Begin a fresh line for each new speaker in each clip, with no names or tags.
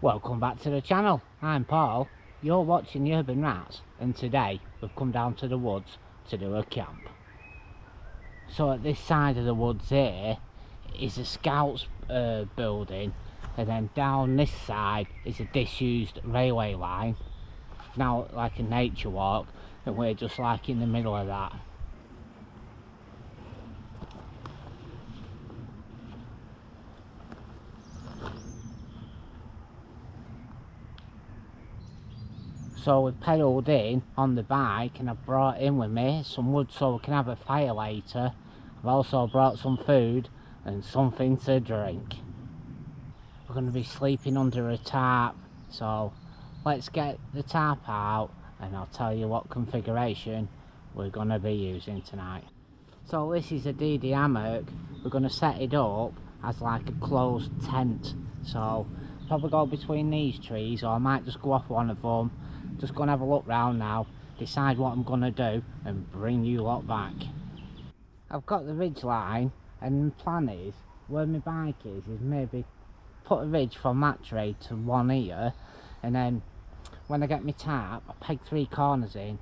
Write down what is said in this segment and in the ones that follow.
Welcome back to the channel. I'm Paul, you're watching the Urban Rats, and today we've come down to the woods to do a camp. So at this side of the woods here is a scouts building, and then down this side is a disused railway line, now like a nature walk, and we're just like in the middle of that. So we've pedalled in on the bike, and I've brought in with me some wood so we can have a fire later. I've also brought some food and something to drink. We're going to be sleeping under a tarp, so let's get the tarp out and I'll tell you what configuration we're going to be using tonight. So this is a DD hammock. We're going to set it up as like a closed tent, so probably go between these trees, or I might just go off one of them. Just gonna have a look round now, decide what I'm gonna do, and bring you lot back. I've got the ridge line, and the plan is, where my bike is maybe put a ridge from that tree to one here, and then when I get my tarp, I peg 3 corners in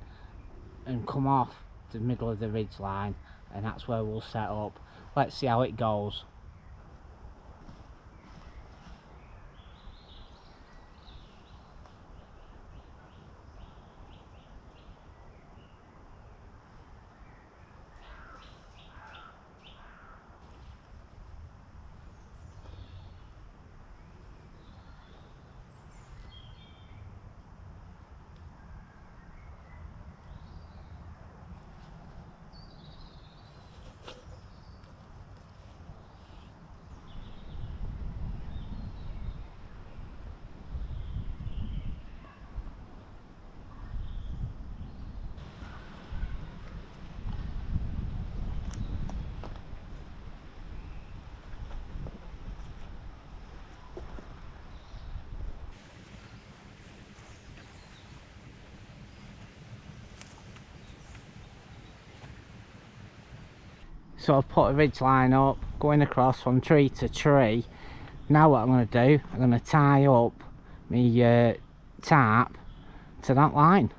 and come off the middle of the ridge line, and that's where we'll set up. Let's see how it goes. So I've put a ridge line up, going across from tree to tree. Now what I'm going to do, I'm going to tie up my tarp to that line.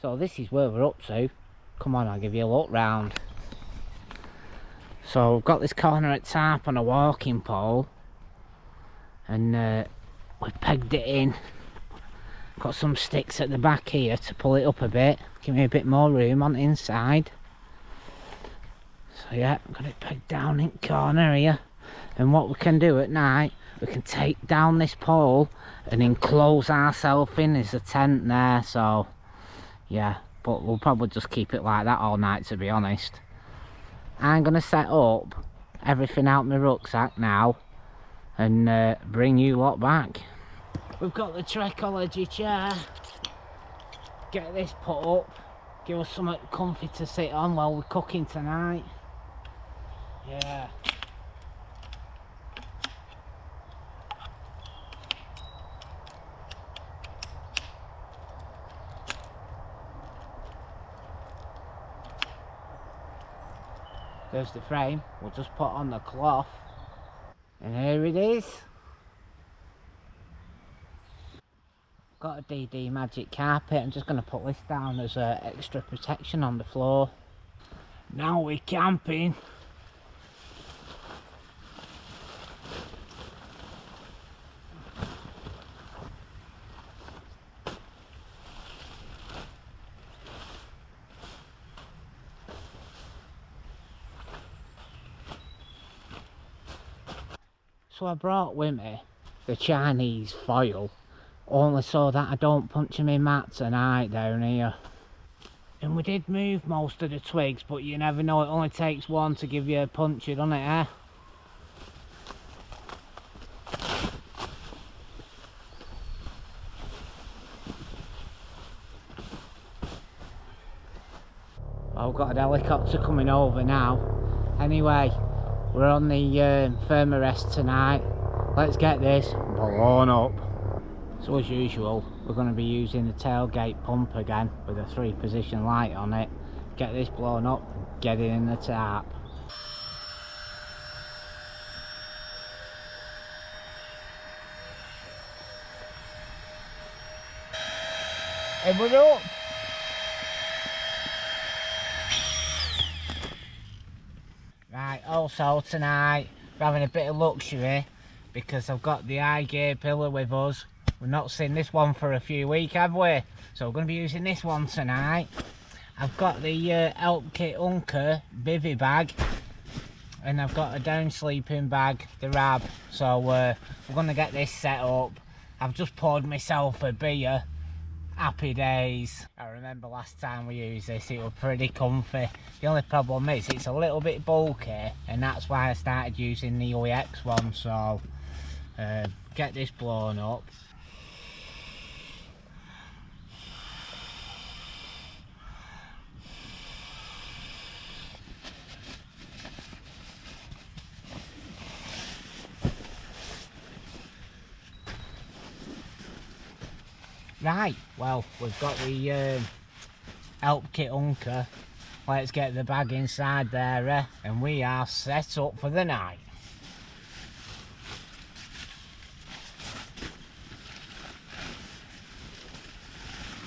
So this is where we're up to. Come on, I'll give you a look round. So we've got this corner at tarp on a walking pole, and we've pegged it in. Got some sticks at the back here to pull it up a bit, give me a bit more room on the inside. So yeah, I've got it pegged down in the corner here, and what we can do at night, we can take down this pole and enclose ourselves in. There's a tent there, so yeah, but we'll probably just keep it like that all night, to be honest. I'm going to set up everything out my rucksack now and bring you lot back. We've got the Trekology chair. Get this put up, give us something comfy to sit on while we're cooking tonight. Yeah. There's the frame, we'll just put on the cloth, and here it is. Got a DD magic carpet. I'm just going to put this down as extra protection on the floor. Now we're camping. So I brought with me the Chinese foil, only so that I don't puncture my mat tonight down here. And we did move most of the twigs, but you never know, it only takes one to give you a puncture, doesn't it, eh? I've got a helicopter coming over now. Anyway, we're on the firm arrest tonight. Let's get this blown up. So as usual, we're going to be using the tailgate pump again with a 3-position light on it. Get this blown up, get it in the tarp. And we're up. Right, also tonight we're having a bit of luxury because I've got the high gear pillar with us. We've not seen this one for a few weeks, have we? So we're going to be using this one tonight. I've got the Help Kit Unker bivvy bag, and I've got a down sleeping bag, the Rab. So we're going to get this set up. I've just poured myself a beer. Happy days. I remember last time we used this, it was pretty comfy. The only problem is it's a little bit bulky, and that's why I started using the OEX one. So get this blown up. Right, well, we've got the Help Kit Unker. Let's get the bag inside there, and we are set up for the night.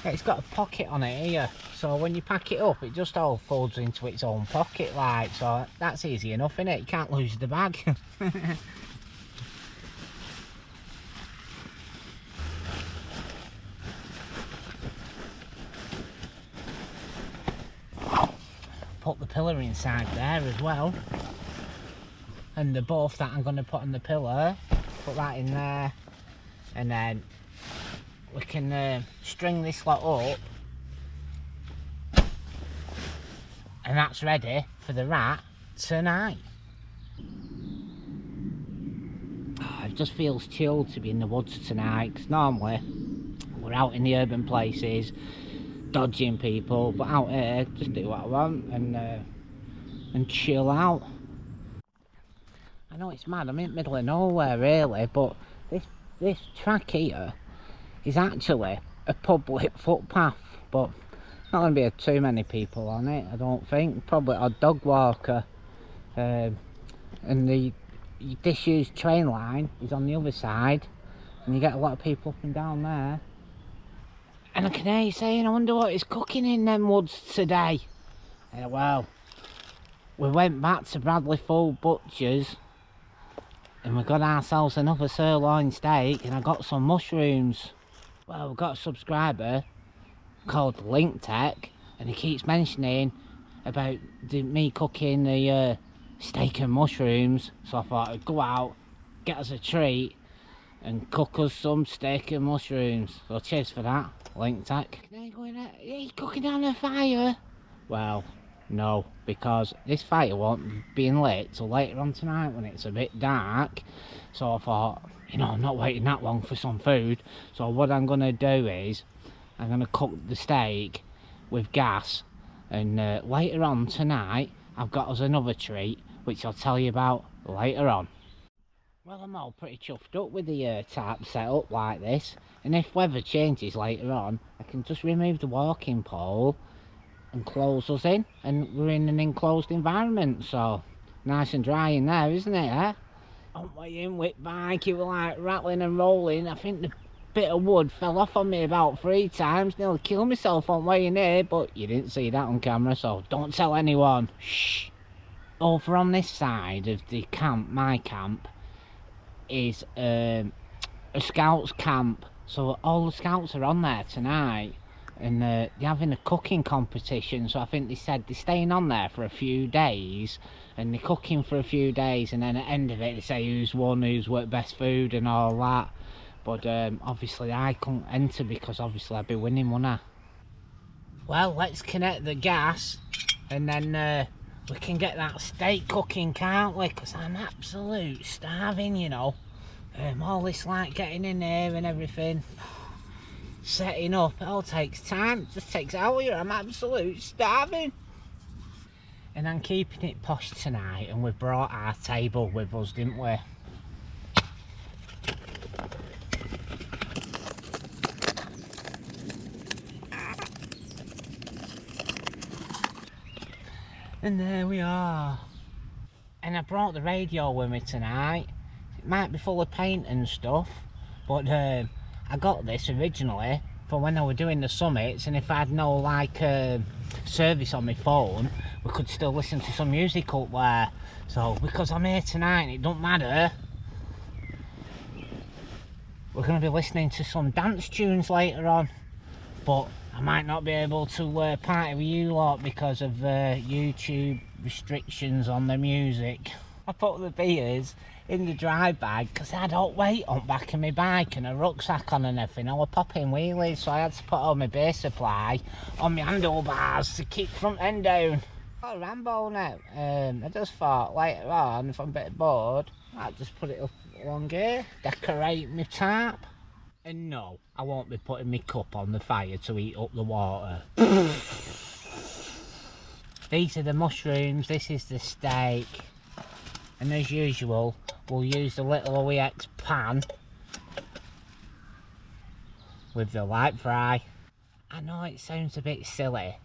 It's got a pocket on it here, so when you pack it up, it just all folds into its own pocket like, so that's easy enough, innit? You can't lose the bag. Put the pillar inside there as well, and the buff that I'm going to put on the pillar, put that in there, and then we can string this lot up, and that's ready for the rat tonight. It just feels chilled to be in the woods tonight, because normally we're out in the urban places dodging people, but out here just do what I want and chill out. I know it's mad, I'm in the middle of nowhere really, but this track here is actually a public footpath, but not going to be too many people on it, I don't think. Probably a dog walker, and the disused train line is on the other side, and you get a lot of people up and down there. And I can hear you saying, I wonder what is cooking in them woods today. Well, we went back to Bradley Full Butchers and we got ourselves another sirloin steak, and I got some mushrooms. Well, we've got a subscriber called Link Tech, and he keeps mentioning about me cooking the steak and mushrooms, so I thought I'd go out, get us a treat and cook us some steak and mushrooms. So cheers for that, Link Tech. Are you cooking down a fire? Well, no, because this fire won't be lit till later on tonight when it's a bit dark. So I thought, you know, I'm not waiting that long for some food. So what I'm going to do is I'm going to cook the steak with gas, and later on tonight I've got us another treat which I'll tell you about later on. Well, I'm all pretty chuffed up with the tarp set up like this, and if weather changes later on, I can just remove the walking pole and close us in, and we're in an enclosed environment, so nice and dry in there, isn't it, eh? On my in-whip bike, it was like rattling and rolling. I think the bit of wood fell off on me about 3 times, nearly killed myself on way in here, but you didn't see that on camera, so don't tell anyone. Shh. Over on this side of the camp, my camp, is a scouts camp, so all the scouts are on there tonight, and they're having a cooking competition. So I think they said they're staying on there for a few days and they're cooking for a few days, and then at the end of it they say who's won, who's worked best food and all that. But obviously I couldn't enter because obviously I'd be winning, wouldn't I? Well, let's connect the gas and then we can get that steak cooking, can't we? Because I'm absolute starving, you know. All this like getting in there and everything, setting up, it all takes time. It just takes hours. I'm absolute starving. And I'm keeping it posh tonight, and we brought our table with us, didn't we? And there we are. And I brought the radio with me tonight. It might be full of paint and stuff, but I got this originally for when I was doing the summits, and if I had no like service on my phone, we could still listen to some music up there. So because I'm here tonight and it don't matter, we're going to be listening to some dance tunes later on, but I might not be able to party with you lot because of YouTube restrictions on the music. I put the beers in the dry bag because I had hot weight on back of my bike and a rucksack on and everything. I was popping wheelies, so I had to put all my beer supply on my handlebars to keep front end down. Oh, Rambo now. I just thought later on, if I'm a bit bored, I'd just put it up along here, decorate my tarp. And no, I won't be putting my cup on the fire to heat up the water. These are the mushrooms, this is the steak. And as usual, we'll use the little OEX pan with the light fry. I know it sounds a bit silly,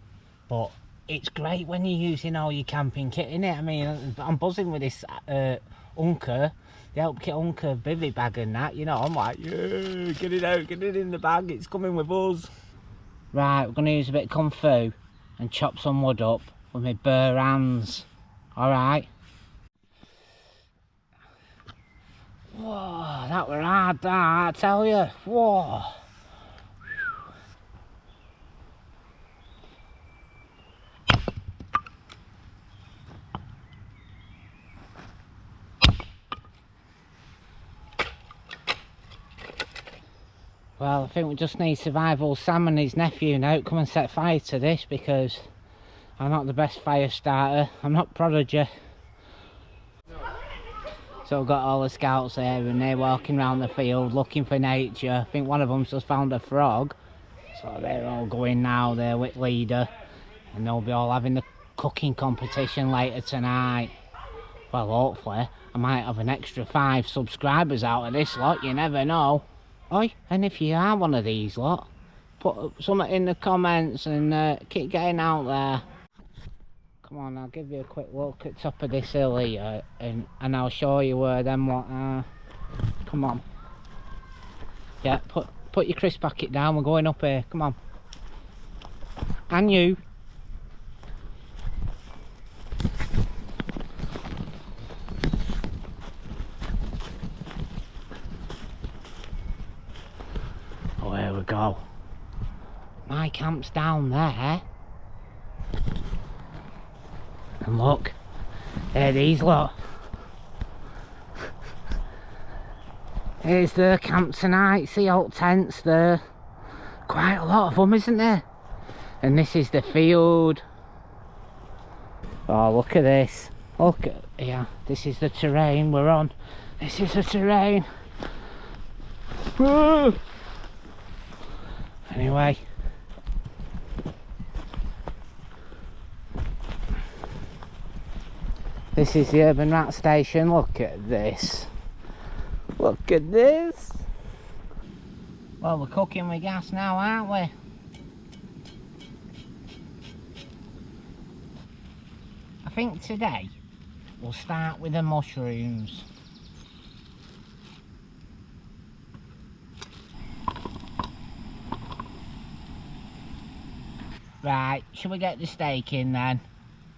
but it's great when you're using all your camping kit, innit? I mean, I'm buzzing with this Unker, the Help Kit Unker bivvy bag and that, you know. I'm like, yeah, get it out, get it in the bag, it's coming with us. Right, we're going to use a bit of kung fu and chop some wood up with my bare hands. Alright. Whoa, that were hard, that, I tell you. Whoa. Well, I think we just need Survival Sam and his nephew now to come and set fire to this, because I'm not the best fire starter. I'm not Prodigy. So we've got all the scouts here and they're walking around the field looking for nature. I think one of them's just found a frog. So they're all going now, they're with leader. And they'll be all having the cooking competition later tonight. Well, hopefully I might have an extra 5 subscribers out of this lot, you never know. Oi, and if you are one of these lot, put something in the comments and keep getting out there. Come on, I'll give you a quick look at the top of this hill here, and I'll show you where them lot are. Come on. Yeah, put your crisp packet down, we're going up here, come on. And you. Oh, here we go. My camp's down there. And look, there these lot. Here's their camp tonight, see old tents there. Quite a lot of them, isn't there? And this is the field. Oh, look at this. Look at, yeah, this is the terrain we're on. This is the terrain. Woo! Anyway. This is the Urban Rat Station. Look at this. Look at this. Well, we're cooking with gas now, aren't we? I think today we'll start with the mushrooms. Right, shall we get the steak in then?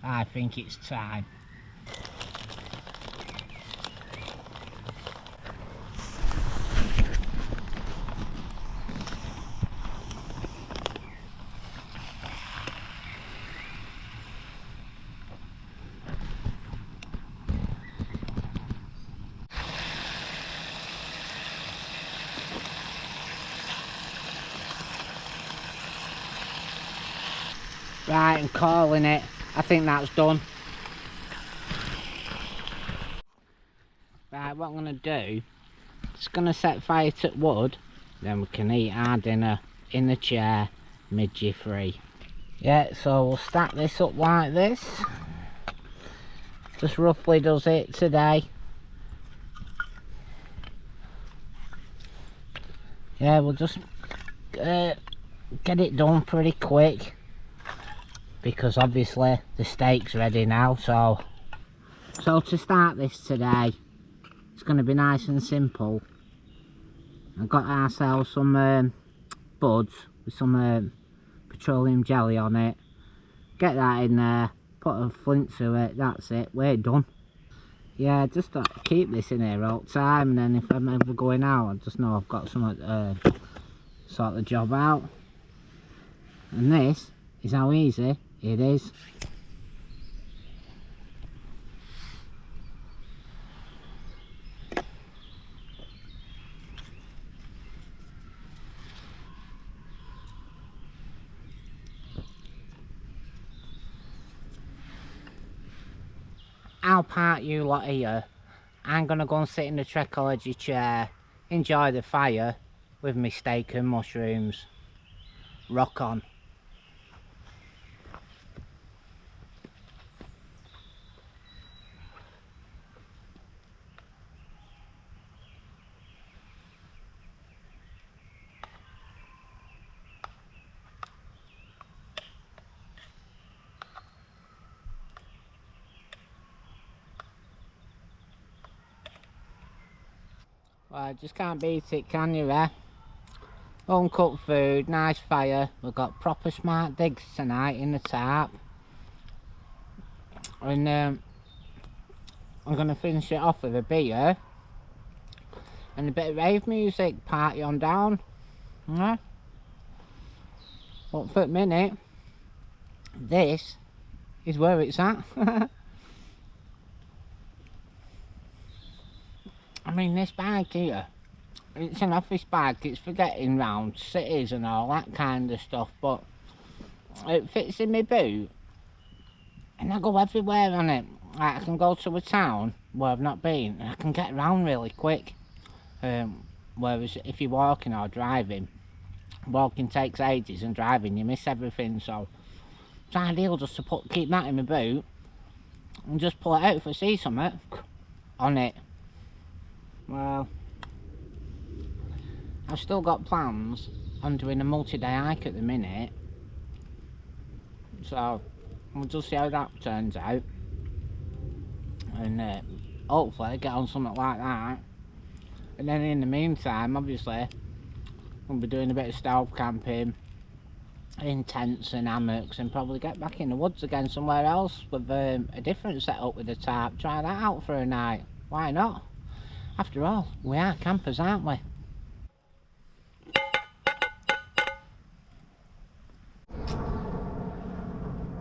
I think it's time. Right, I'm calling it. I think that's done. Right, what I'm going to do, just going to set fire to wood, then we can eat our dinner in the chair, midgie free. Yeah, so we'll stack this up like this. just roughly does it today. Yeah, we'll just get it done pretty quick, because obviously the steak's ready now. So to start this today, it's going to be nice and simple. I've got ourselves some buds with some petroleum jelly on it. Get that in there, put a flint to it, that's it, we're done. Yeah, just keep this in here all the time, and then if I'm ever going out, I just know I've got something to sort the job out. And this is how easy it is. I'll part you lot here. I'm gonna go and sit in the Trekology chair, enjoy the fire with my steak and mushrooms. Rock on. Well, just can't beat it, can you, eh? Uncooked food, nice fire. We've got proper smart digs tonight in the tarp. And I'm going to finish it off with a beer and a bit of rave music, party on down. Yeah. But for a minute, this is where it's at. I mean, this bag here, it's an office bag. It's for getting round cities and all that kind of stuff, but it fits in my boot and I go everywhere on it. Like, I can go to a town where I've not been and I can get around really quick. Whereas if you're walking or driving, walking takes ages and driving you miss everything. So it's ideal just to keep that in my boot and just pull it out if I see something on it. Well, I've still got plans on doing a multi-day hike at the minute, so we'll just see how that turns out, and hopefully get on something like that. And then in the meantime, obviously, we'll be doing a bit of stealth camping in tents and hammocks, and probably get back in the woods again somewhere else with a different setup with a tarp. Try that out for a night. Why not? After all, we are campers, aren't we?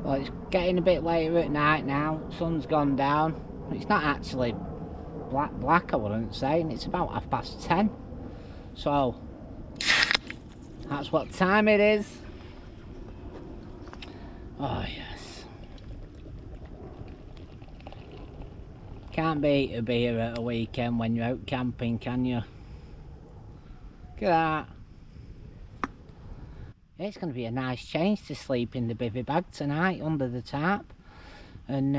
Well, it's getting a bit later at night now. Sun's gone down. It's not actually black, I wouldn't say, and it's about 10:30. So that's what time it is. Oh yes. Can't beat a beer at a weekend when you're out camping, can you? Look at that. It's going to be a nice change to sleep in the bivvy bag tonight under the tarp. And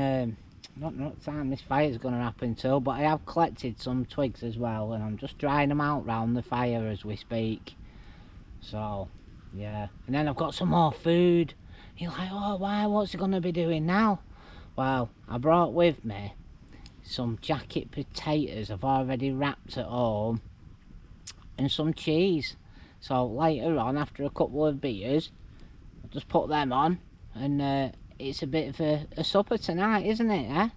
not what time this fire's going to happen till, but I have collected some twigs as well, and I'm just drying them out round the fire as we speak. So yeah, and then I've got some more food. You're like, oh, why, what's he going to be doing now? Well, I brought with me some jacket potatoes I've already wrapped at home, and some cheese. So later on, after a couple of beers, I'll just put them on, and it's a bit of a supper tonight, isn't it, eh?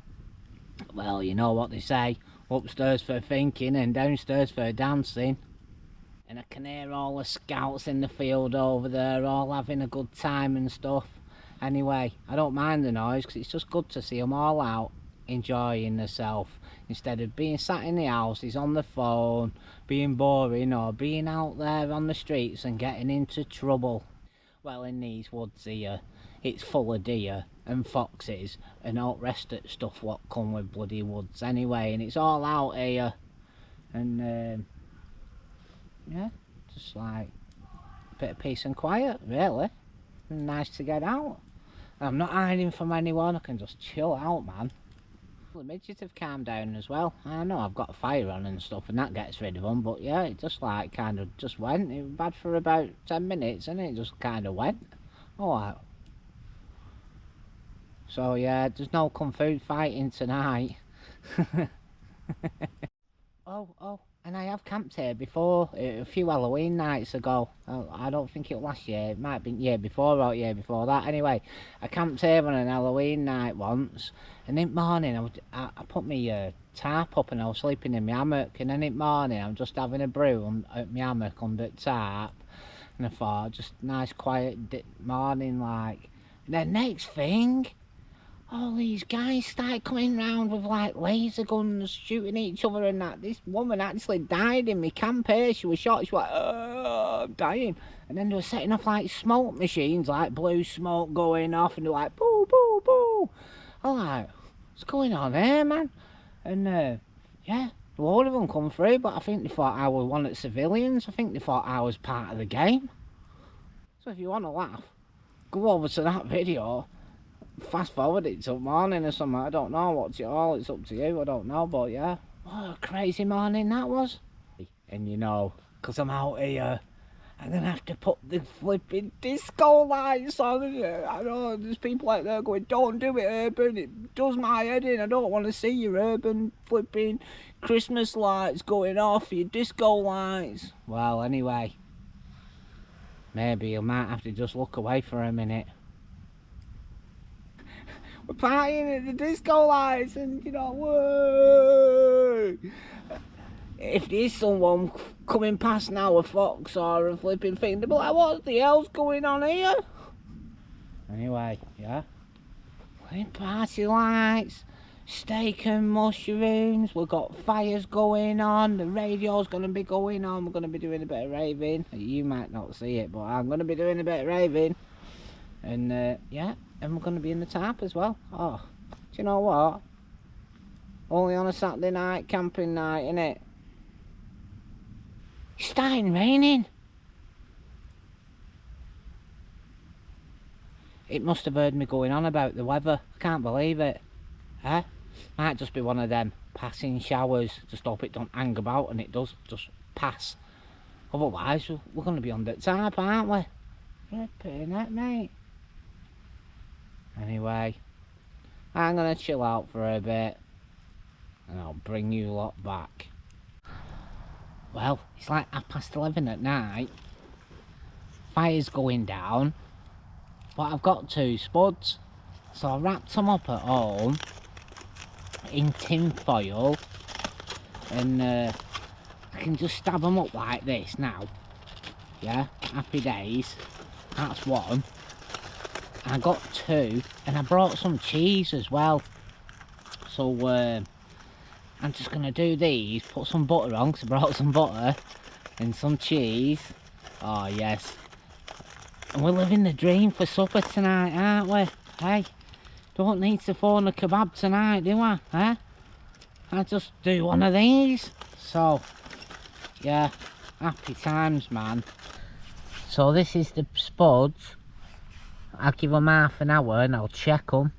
Well, you know what they say, upstairs for thinking and downstairs for dancing. And I can hear all the scouts in the field over there all having a good time and stuff. Anyway, I don't mind the noise, because it's just good to see them all out enjoying themselves, instead of being sat in the houses on the phone, being boring, or being out there on the streets and getting into trouble. Well, in these woods here, it's full of deer and foxes and all the rest of stuff what come with bloody woods anyway, and it's all out here. And yeah, just like a bit of peace and quiet, really. Nice to get out. I'm not hiding from anyone, I can just chill out, man. hopefully midgets have calmed down as well. I know I've got a fire on and stuff, and that gets rid of them, but yeah, it just like kind of just went. It was bad for about 10 minutes, and it just kind of went. Alright. So yeah, there's no kung fu fighting tonight. Oh, and I have camped here before, a few Halloween nights ago. I don't think it was last year, it might have been year before or year before that. Anyway, I camped here on an Halloween night once, and in the morning I put my tarp up and I was sleeping in my hammock, and then in the morning I'm just having a brew at my hammock under the tarp, and I thought, just nice quiet morning like. And then next thing, all these guys started coming round with like laser guns, shooting each other and that. This woman actually died in my camp here. She was shot. She was like, oh, I'm dying. And then they were setting off like smoke machines, like blue smoke going off, and they're like, boo, boo, boo. I'm like, what's going on here, man? And yeah, a load of them come through, but I think they thought I was one of the civilians. I think they thought I was part of the game. So if you want to laugh, go over to that video. Fast forward it till morning or something. I don't know what's it all. It's up to you. I don't know, but yeah, what a crazy morning that was. And you know, because I'm out here, I'm gonna have to put the flipping disco lights on. I know there's people out there going, don't do it, Urban, it does my head in. I don't want to see your Urban flipping Christmas lights going off, your disco lights. Well, anyway, maybe you might have to just look away for a minute. We're partying at the disco lights, and you know, whoa! If there's someone coming past now, a fox or a flipping thing, they'll be like, what the hell's going on here? Anyway, yeah. Party lights, steak and mushrooms, we've got fires going on, the radio's going to be going on, we're going to be doing a bit of raving. You might not see it, but I'm going to be doing a bit of raving. And yeah, and we're going to be in the tarp as well. Oh, do you know what? Only on a Saturday night, camping night, innit? It's starting raining. It must have heard me going on about the weather. I can't believe it. Eh? Might just be one of them passing showers. Just hope it don't hang about, and it does just pass. Otherwise, we're going to be on the tarp, aren't we? Flipping it, mate. Anyway, I'm going to chill out for a bit, and I'll bring you lot back. Well, it's like 11:30 at night. Fire's going down, but I've got 2 spuds, so I wrapped them up at home in tin foil, and I can just stab them up like this now. Yeah, happy days. That's one. I got 2, and I brought some cheese as well. So I'm just gonna do these, put some butter on, because I brought some butter and some cheese. Oh yes, and we're living the dream for supper tonight, aren't we? Hey, don't need to phone a kebab tonight, do I? Huh? I just do one of these. So yeah, happy times, man. So this is the spuds. I'll give them half an hour and I'll check them.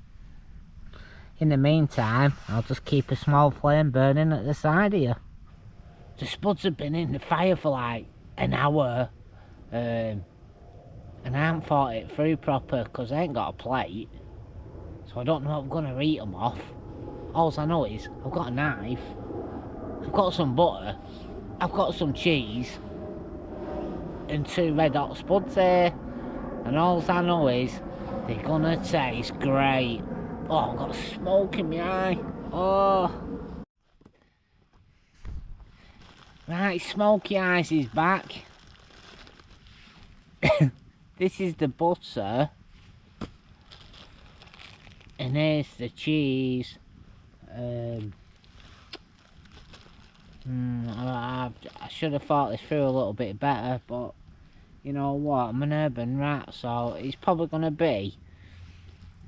In the meantime, I'll just keep a small flame burning at the side here. The spuds have been in the fire for like an hour, and I haven't thought it through proper because I ain't got a plate, so I don't know how I'm going to eat them off. All I know is I've got a knife, I've got some butter, I've got some cheese, and 2 red hot spuds here, and all I know is they're going to taste great. Oh, I've got a smoke in my eye. Oh. Right, Smoky Eyes is back. This is the butter. And there's the cheese. I should have thought this through a little bit better, but you know what? I'm an urban rat, so it's probably going to be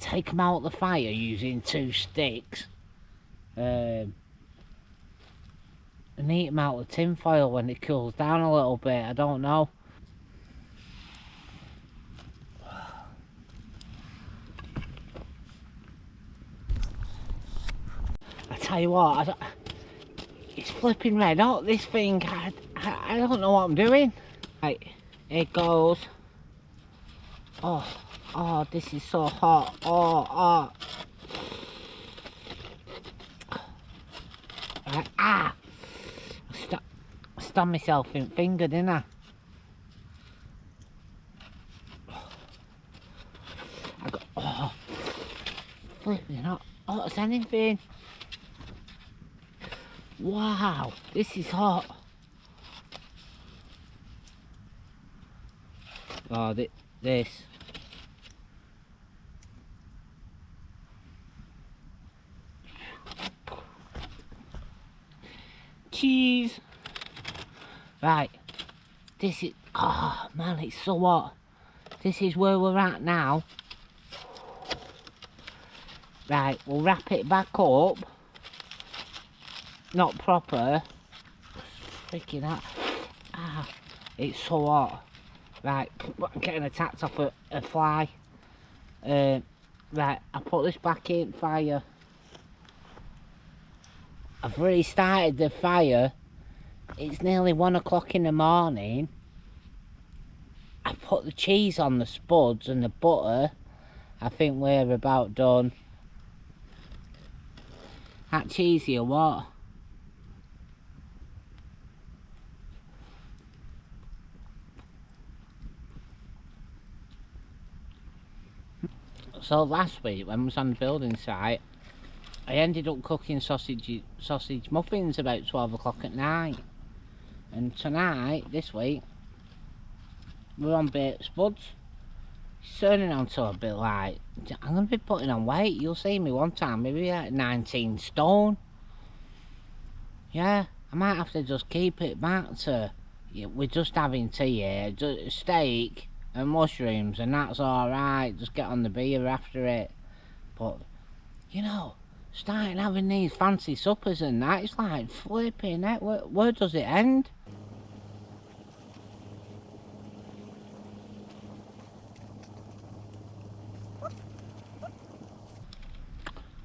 take them out of the fire using 2 sticks, and eat them out of the tin foil when it cools down a little bit. I don't know. tell you what, it's flipping red hot, this thing. I don't know what I'm doing. Right, here goes. Oh, this is so hot. Oh. Right, I stabbed myself in the finger, didn't I? I got, flipping hot as anything. Wow, this is hot. Oh, this. Cheese. Right, this is, oh man, it's so hot. This is where we're at now. Right, we'll wrap it back up. Not proper. Freaking hot. It's so hot. Right, I'm getting attacked off a fly. Right, I put this back in fire. I've already started the fire. It's nearly 1 o'clock in the morning. I put the cheese on the spuds and the butter. I think we're about done. That cheesy or what? So last week when I was on the building site, I ended up cooking sausage muffins about 12 o'clock at night. And tonight, this week, we're on baked spuds. It's turning on to a bit like, I'm going to be putting on weight. You'll see me one time, maybe like 19 stone. Yeah, I might have to just keep it back to, we're just having tea here, just steak and mushrooms, and that's alright. Just get on the beer after it. But, you know, starting having these fancy suppers and that, it's like flipping it. Where does it end?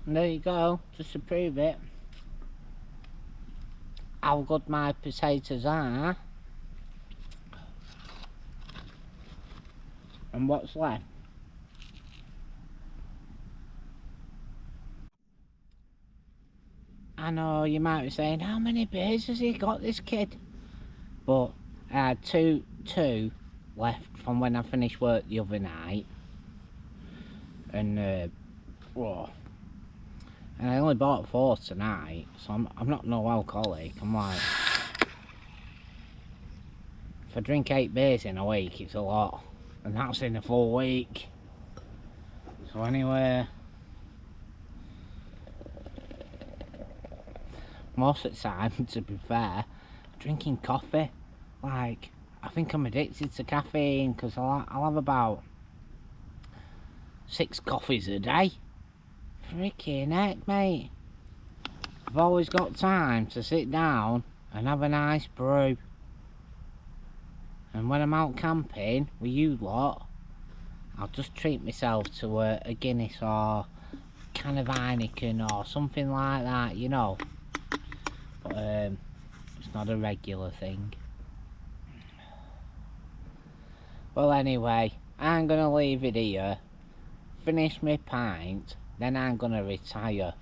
And there you go, just to prove it, how good my potatoes are. And what's left. I know you might be saying, how many beers has he got, this kid? But I had two left from when I finished work the other night. And and I only bought 4 tonight, so I'm not no alcoholic. I'm like, if I drink 8 beers in a week, it's a lot, and that's in a full week. So anyway, most of the time, to be fair, drinking coffee. Like, I think I'm addicted to caffeine, because I'll have about 6 coffees a day. Freaking heck, mate. I've always got time to sit down and have a nice brew. And when I'm out camping with you lot, I'll just treat myself to a Guinness or a can of Heineken or something like that, you know. But it's not a regular thing. Well, anyway, I'm gonna leave it here, finish my pint, then I'm gonna retire.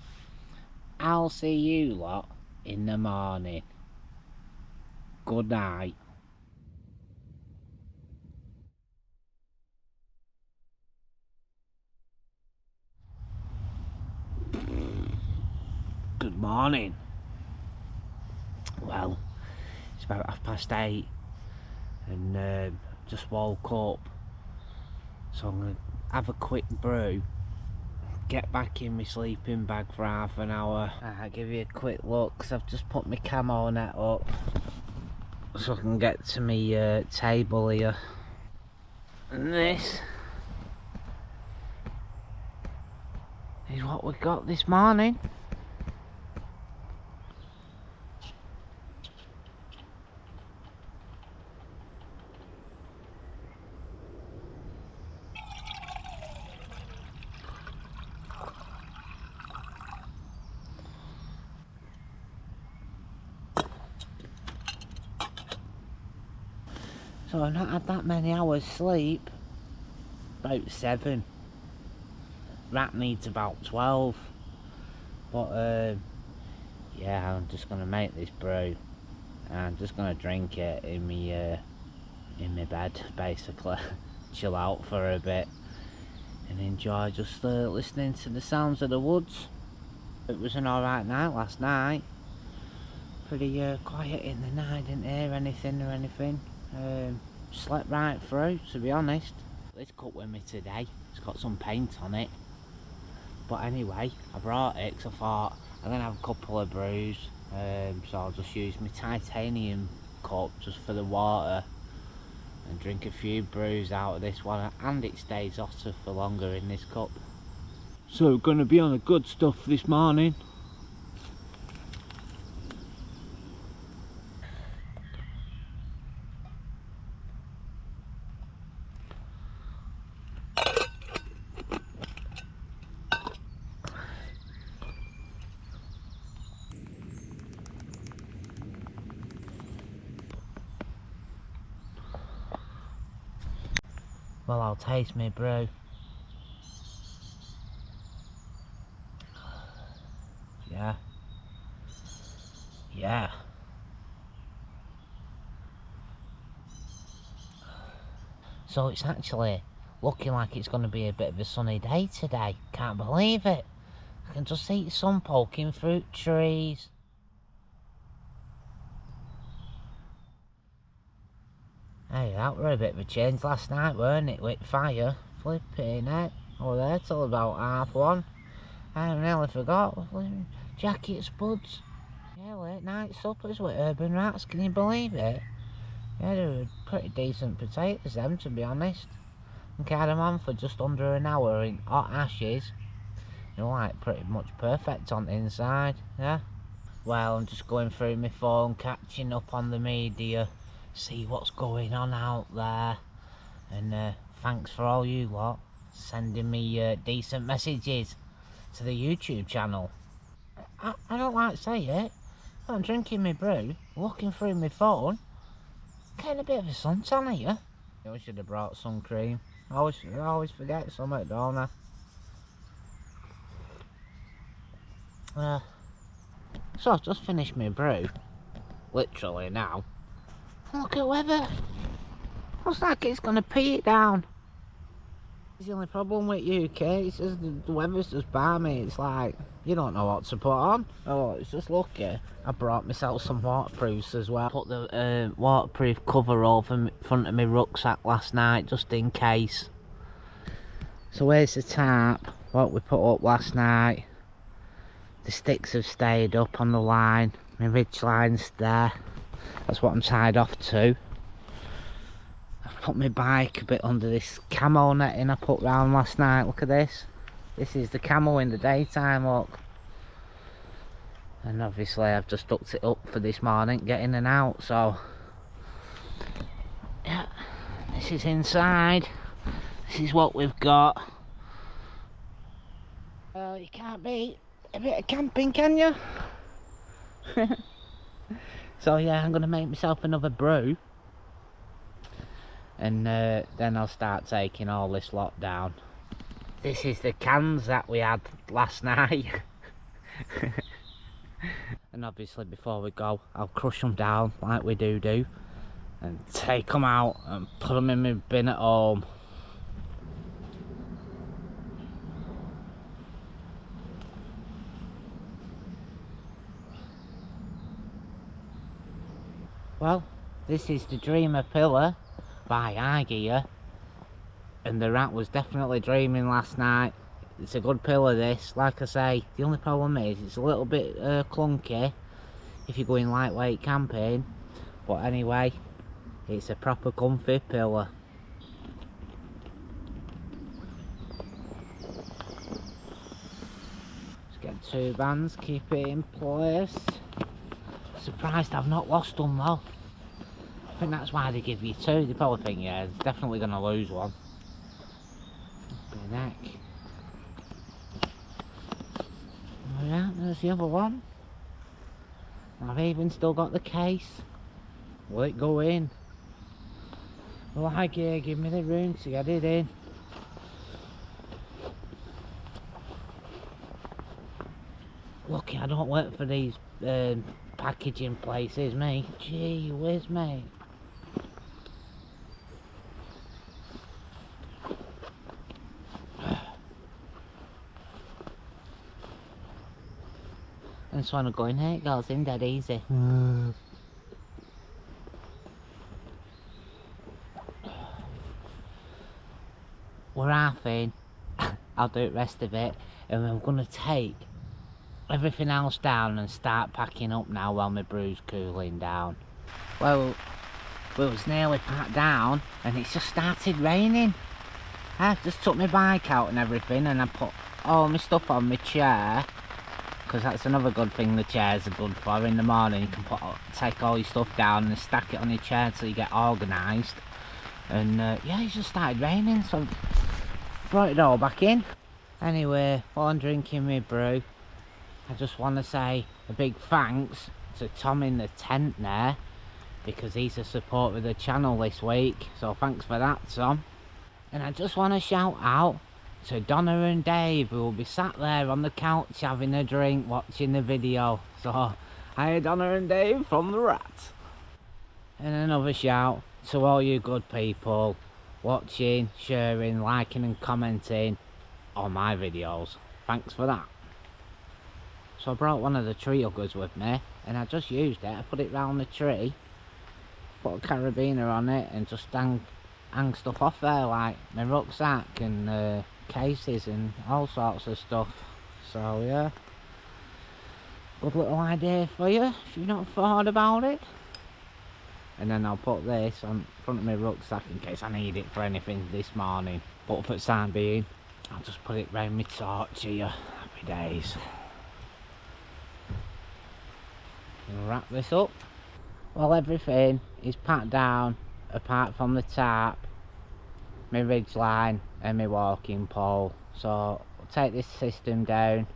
I'll see you lot in the morning. Good night. Good morning. Well, it's about 8:30 and just woke up, so I'm gonna have a quick brew, get back in my sleeping bag for half an hour. I'll give you a quick look, because I've just put my camo net up so I can get to my table here. And this is what we got this morning. So I've not had that many hours sleep. About 7. Rat needs about 12. But yeah, I'm just gonna make this brew. I'm just gonna drink it in my bed, basically. Chill out for a bit and enjoy just listening to the sounds of the woods. It was an alright night last night. Pretty quiet in the night, didn't hear anything or anything. Slept right through, to be honest. This cup with me today, it's got some paint on it. But anyway, I brought it because I thought I'm going to have a couple of brews. So I'll just use my titanium cup just for the water and drink a few brews out of this one, and it stays hotter for longer in this cup. So going to be on the good stuff this morning. Well, I'll taste my brew. Yeah. So it's actually looking like it's going to be a bit of a sunny day today. Can't believe it. I can just see sun poking through trees. Hey, that were a bit of a change last night, weren't it, with fire? Flipping it. I was there till about 1:30. I nearly forgot. Jacket spuds. Yeah, late night suppers with urban rats, can you believe it? Yeah, they were pretty decent potatoes, them, to be honest. And carried them on for just under an hour in hot ashes. You know, like pretty much perfect on the inside, yeah. Well, I'm just going through my phone, catching up on the media, see what's going on out there. And thanks for all you lot sending me decent messages to the YouTube channel. I don't like to say it, but I'm drinking my brew, looking through my phone, getting a bit of a suntan here. I should have brought sun cream. I always forget something, don't I? So I've just finished my brew, literally now. Look at the weather. Looks like it's gonna pee it down. It's the only problem with UK, it's just the weather's just balmy. It's like, you don't know what to put on. Oh, it's just lucky I brought myself some waterproofs as well. Put the waterproof cover over front of my rucksack last night, just in case. So here's the tarp, what we put up last night. The sticks have stayed up on the line, my ridge line's there. That's what I'm tied off to. I've put my bike a bit under this camo netting I put round last night. Look at this. This is the camo in the daytime, look. And obviously I've just hooked it up for this morning, get in and out, so yeah, this is inside. This is what we've got. Well, you can't beat a bit of camping, can you? So yeah, I'm gonna make myself another brew, and then I'll start taking all this lot down. This is the cans that we had last night. And obviously before we go, I'll crush them down like we do and take them out and put them in my bin at home. Well, this is the Dreamer Pillar by iGear, and the rat was definitely dreaming last night. It's a good pillar, this. Like I say, the only problem is it's a little bit clunky if you're going lightweight camping, but anyway, it's a proper comfy pillar. Let's get 2 bands, keep it in place. Surprised I've not lost them though. I think that's why they give you 2. They probably think, yeah, it's definitely going to lose one. Neck. Oh yeah, there's the other one. I've even still got the case. Will it go in? Like, yeah, give me the room to get it in. Lucky I don't work for these packaging places, mate. Gee whiz, mate. And so when I go in here, it goes in dead easy. We're half in. I'll do the rest of it, and I'm gonna take everything else down and start packing up now while my brew's cooling down. Well, we was nearly packed down, and it's just started raining. I just took my bike out and everything, and I put all my stuff on my chair, because that's another good thing the chairs are good for. In the morning you can take all your stuff down and stack it on your chair so you get organised. And yeah, it just started raining, so I brought it all back in. Anyway, while I'm drinking my brew, I just want to say a big thanks to Tom in the tent there, because he's a supporter of the channel this week, so thanks for that, Tom. And I just want to shout out to Donna and Dave, who will be sat there on the couch having a drink watching the video. So, hi Donna and Dave from the Rat. And another shout to all you good people watching, sharing, liking and commenting on my videos. Thanks for that. So I brought one of the tree huggers with me, and I just used it. I put it round the tree, put a carabiner on it, and just hang stuff off there, like my rucksack and cases and all sorts of stuff. So yeah, good little idea for you if you've not thought about it. And then I'll put this on front of my rucksack in case I need it for anything this morning, but for the time being I'll just put it round my torch here. Happy days. Wrap this up. Well, everything is packed down apart from the tarp, my ridge line and my walking pole. So I'll take this system down.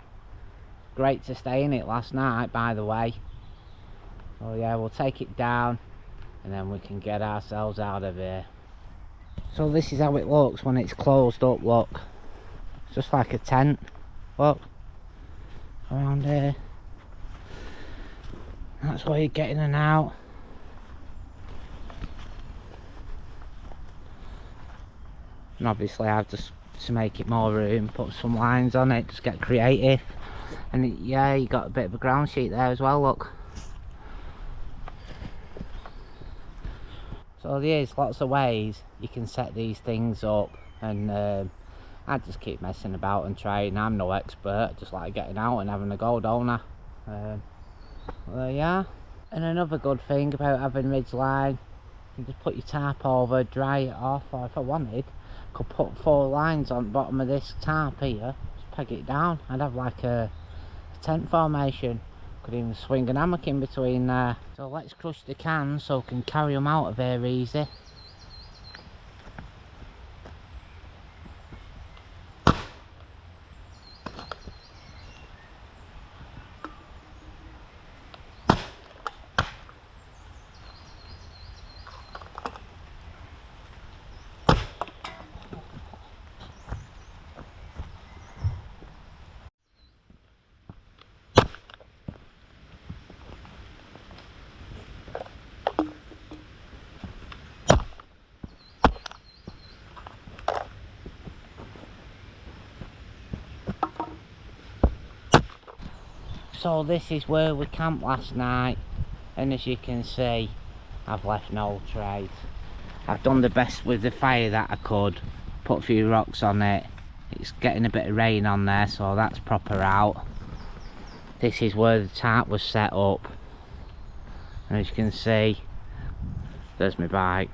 Great to stay in it last night, by the way. So yeah, we'll take it down and then we can get ourselves out of here. So this is how it looks when it's closed up. Look, it's just like a tent. Look around here, that's where you get in and out. And obviously I've just, to make it more room, put some lines on it, just get creative. And yeah, you got a bit of a ground sheet there as well, look. So there's lots of ways you can set these things up, and I just keep messing about and trying. I'm no expert, just like getting out and having a go, don't I? Well, yeah. And another good thing about having ridge line, you can just put your tarp over, dry it off, or if I wanted, I could put 4 lines on the bottom of this tarp here, just peg it down. I'd have like a tent formation. Could even swing an hammock in between there. So let's crush the cans so we can carry them out of here easy. So this is where we camped last night, and as you can see, I've left no trace. I've done the best with the fire that I could, put a few rocks on it. It's getting a bit of rain on there, so that's proper out. This is where the tarp was set up, and as you can see, there's my bike.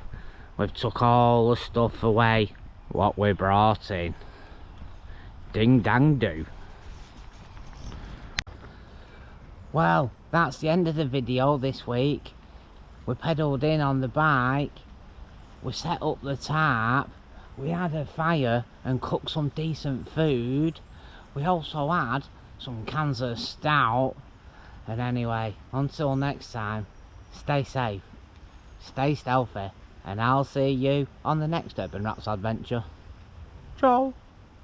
We've took all the stuff away what we brought in. Ding dang do. Well, that's the end of the video this week. We pedalled in on the bike, we set up the tarp, we had a fire and cooked some decent food. We also had some cans of stout. And anyway, until next time, stay safe, stay stealthy, and I'll see you on the next Urban Rats adventure. Ciao!